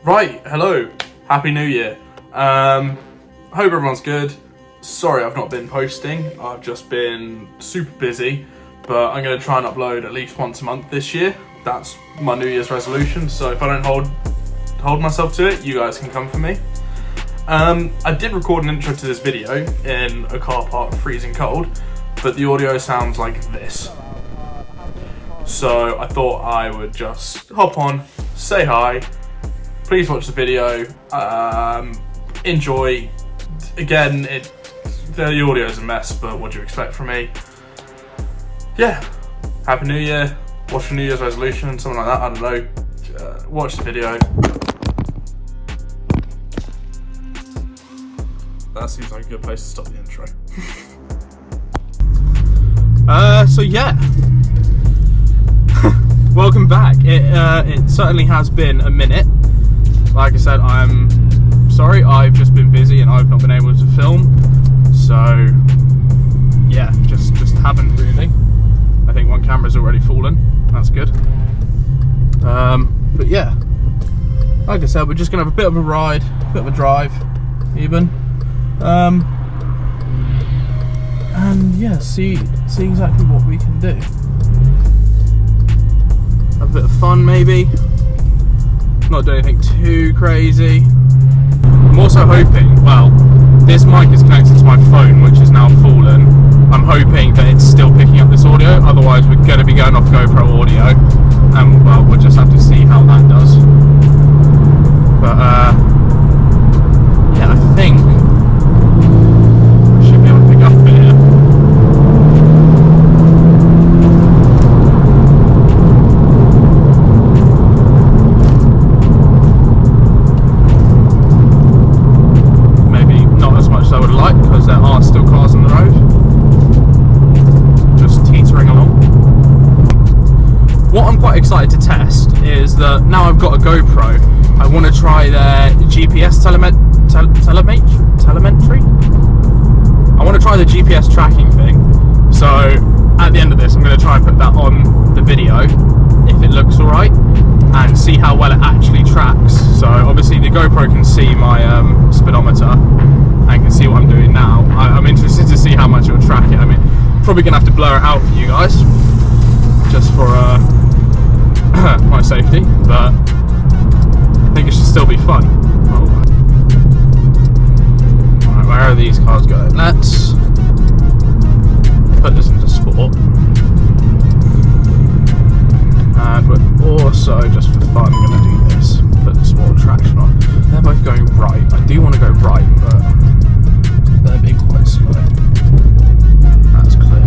Right, hello, Happy New Year. Hope everyone's good. Sorry I've not been posting, I've just been super busy, but I'm going to try and upload at least once a month this year. That's my New Year's resolution, so if I don't hold myself to it, you guys can come for me. I did record an intro to this video in a car park freezing cold, but the audio sounds like this. So I thought I would just hop on, say hi, please watch the video, enjoy. Again, the audio is a mess, but what do you expect from me? Yeah, Happy New Year, watch your New Year's resolution, something like that, I don't know. Watch the video. That seems like a good place to stop the intro. So yeah. Welcome back. It certainly has been a minute. Like I said, I'm sorry, I've just been busy and I've not been able to film. So yeah, just haven't really. I think one camera's already fallen. That's good. But yeah, like I said, we're just gonna have a bit of a ride, a bit of a drive, even. And yeah, see exactly what we can do. A bit of fun, maybe. Not do anything too crazy. I'm also hoping, well, this mic is connected to my phone, which is now fallen. I'm hoping that it's still picking up this audio, otherwise we're going to be going off GoPro audio, and well, we'll just have to see how that does. But yeah, I think I should be able to pick up a bit here. Excited to test is that now I've got a GoPro, I want to try their GPS telemetry. I want to try the GPS tracking thing. So at the end of this, I'm going to try and put that on the video if it looks alright, and see how well it actually tracks. So obviously the GoPro can see my speedometer and can see what I'm doing now. I'm interested to see how much it will track it. I mean, probably going to have to blur it out for you guys, just for my safety, but I think it should still be fun. Alright, where are these cars going? Let's put this into sport. And we're also, just for fun, going to do this. Put the sport traction on. They're both going right. I do want to go right, but they're being quite slow. That's clear.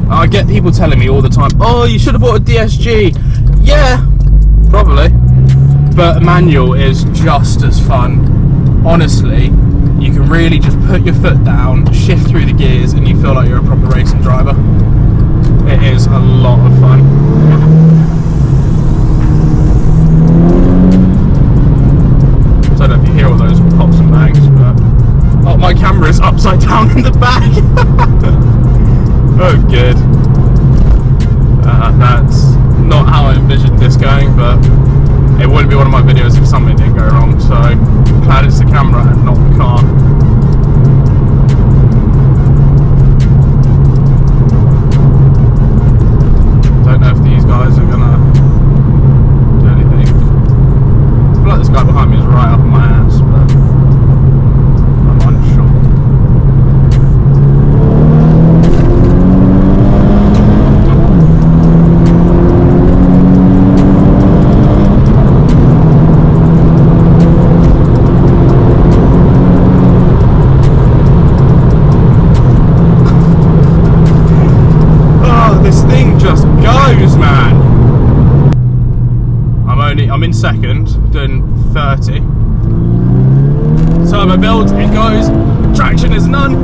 I get people telling me all the time, oh, you should have bought a DSG. Yeah, probably, but a manual is just as fun. Honestly, you can really just put your foot down, shift through the gears, and you feel like you're a proper racing driver. It is a lot of fun. I don't know if you hear all those pops and bangs, but oh, my camera is upside down in the back. Oh, good. That's not how I envisioned this going, but it wouldn't be one of my videos if something didn't go wrong, so I'm glad it's the camera and not the car. Don't know if these guys are gonna do anything. I feel like this guy behind me is right up my ass, but I'm unsure. I'm in second, doing 30. Turbo build, it goes. Traction is none.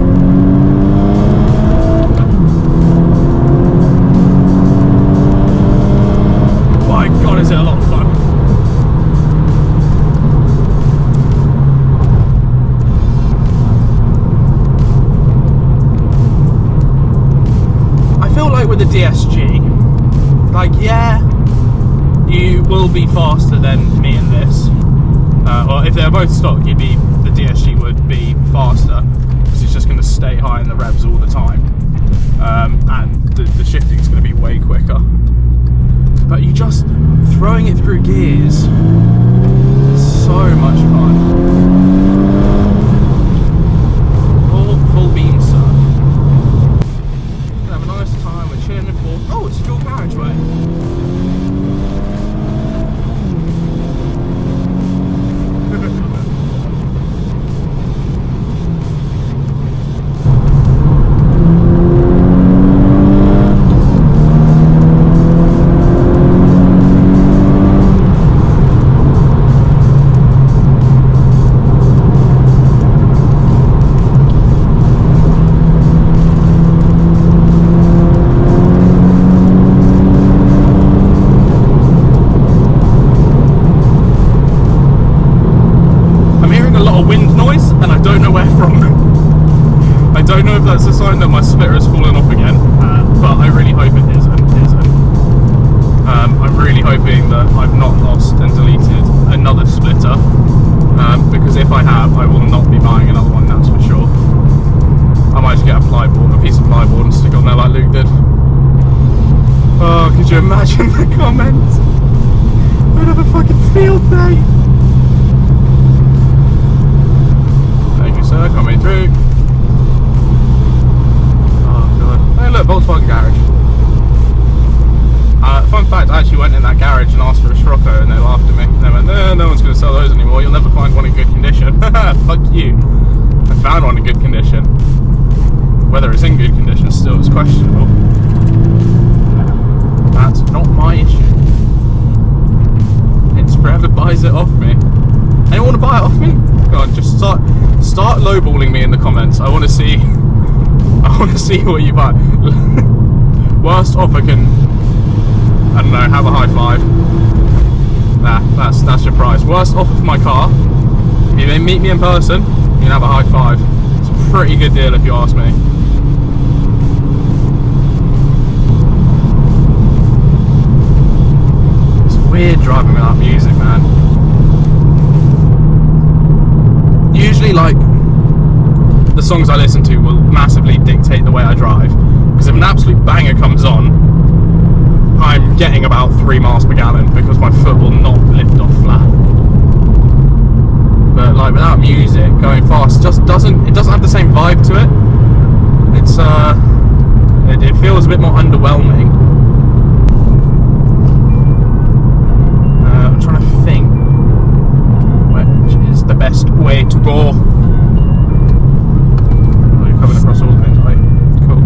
with the DSG, like, yeah, you will be faster than me in this. Or if they're both stock, the DSG would be faster because it's just going to stay high in the revs all the time, and the shifting is going to be way quicker. But you just throwing it through gears is so much fun. Full beam, sir. Have a nice time. We're chilling in full. Oh, it's a dual carriageway. I don't know if that's a sign that my splitter has fallen off again, but I really hope it isn't. I'm really hoping that I've not lost and deleted another splitter, because if I have, I will not be buying another one, that's for sure. I might just get a piece of plyboard and stick it on there like Luke did. Oh, could you imagine the comments? I'd have a fucking field day. Thank you, sir, coming through. Hey look, Volkswagen garage. Fun fact, I actually went in that garage and asked for a Scirocco and they laughed at me. They went, no one's going to sell those anymore, you'll never find one in good condition. Fuck you. I found one in good condition. Whether it's in good condition still is questionable. That's not my issue. It's forever buys it off me. Anyone want to buy it off me? Go on, just start lowballing me in the comments. I want to see what you buy. Worst offer can, I don't know, have a high five. Nah, that's your price. Worst offer for my car. If you meet me in person, you can have a high five. It's a pretty good deal if you ask me. It's weird driving without music, man. Usually, like, the songs I listen to will massively dictate the way I drive, because if an absolute banger comes on, I'm getting about 3 miles per gallon because my foot will not lift off flat. But like without music, going fast just doesn't have the same vibe to it. It's it feels a bit more underwhelming. I'm trying to think which is the best way to go. Coming across all the things, right? Cool.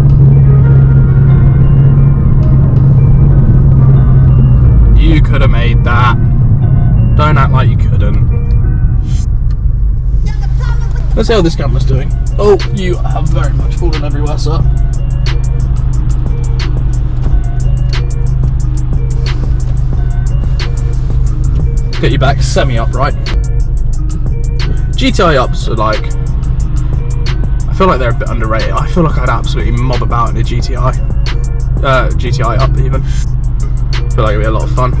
You could have made that. Don't act like you couldn't. Let's see how this camera's doing. Oh, you have very much fallen everywhere, sir. Get you back semi-upright. GTI ups are like, I feel like they're a bit underrated. I feel like I'd absolutely mob about in a GTI up even. I feel like it'd be a lot of fun.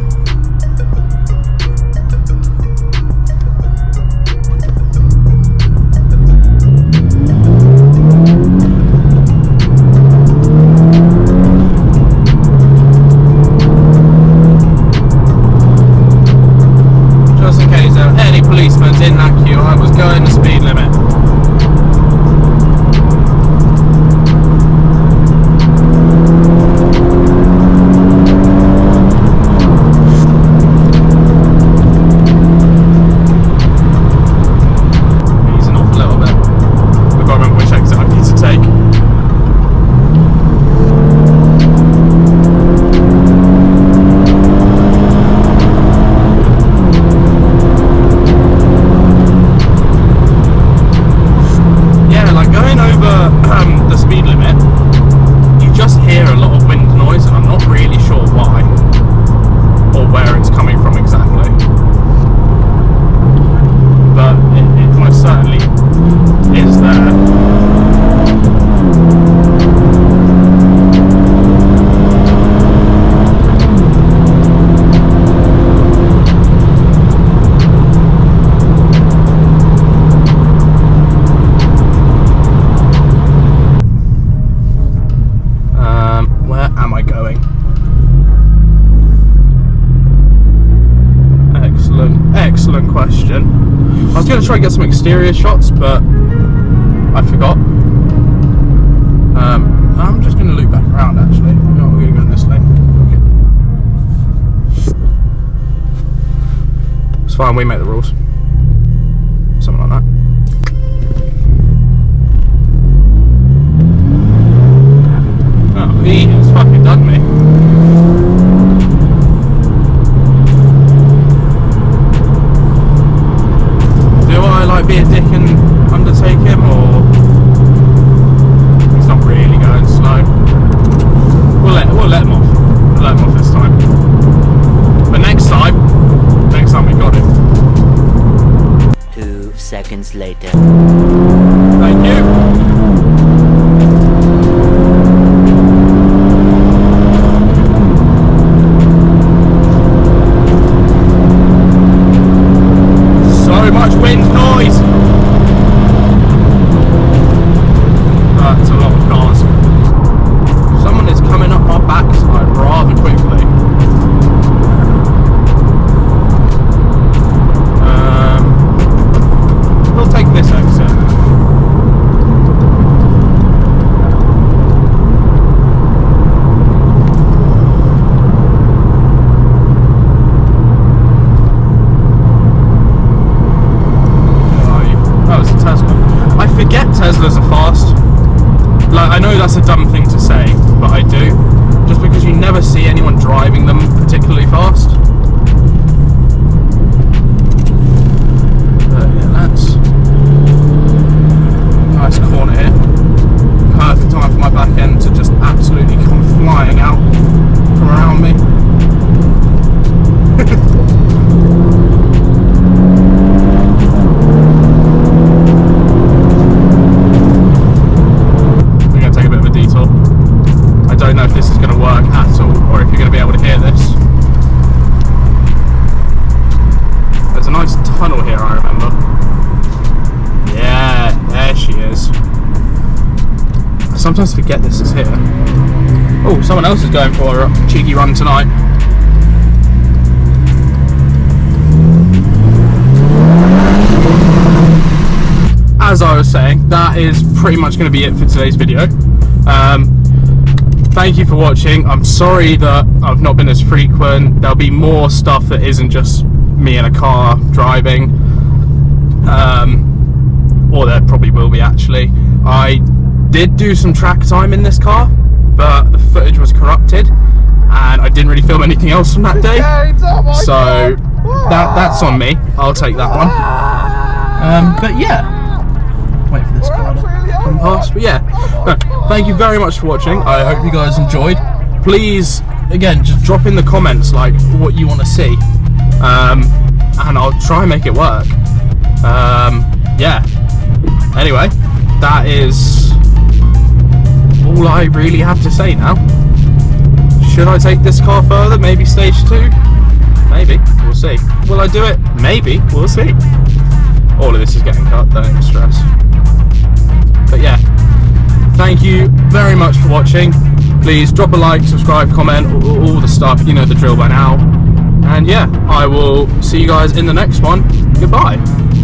Just in case there are any policemen in that queue, I was going the speed limit. I going? Excellent question. I was going to try and get some exterior shots, but I forgot. I'm just going to loop back around actually. No, we're going to go in this lane. Okay. It's fine, we make the rules. Something like that. Oh, he has fucking done me. Be a dick and undertake him, or he's not really going slow. We'll let him off. We'll let him off this time. But next time we got it. 2 seconds later. Thank you. So much wind noise. That's a lot of cars. Someone is coming up our backside rather quickly. We'll take this exit. Teslas are fast. Like, I know that's a dumb thing to say, but I do. Just because you never see anyone driving them particularly fast. But yeah, that's nice corner here. Perfect time for my back end to just absolutely come flying out from around me. I don't know if this is going to work at all, or if you're going to be able to hear this. There's a nice tunnel here, I remember. Yeah, there she is. I sometimes forget this is here. Oh, someone else is going for a cheeky run tonight. As I was saying, that is pretty much going to be it for today's video. Thank you for watching. I'm sorry that I've not been as frequent. There'll be more stuff that isn't just me in a car driving, or there probably will be actually. I did do some track time in this car, but the footage was corrupted and I didn't really film anything else from that day, so that's on me. I'll take that one. But yeah, wait for this car to come past. But yeah, no, thank you very much for watching. I hope you guys enjoyed. Please, again, just drop in the comments like what you want to see, and I'll try and make it work. Yeah, anyway, that is all I really have to say now. Should I take this car further? Maybe stage 2? Maybe, we'll see. Will I do it? Maybe, we'll see. All of this is getting cut, don't even stress. But yeah, thank you very much for watching. Please drop a like, subscribe, comment, all the stuff, you know the drill by now. And yeah, I will see you guys in the next one. Goodbye.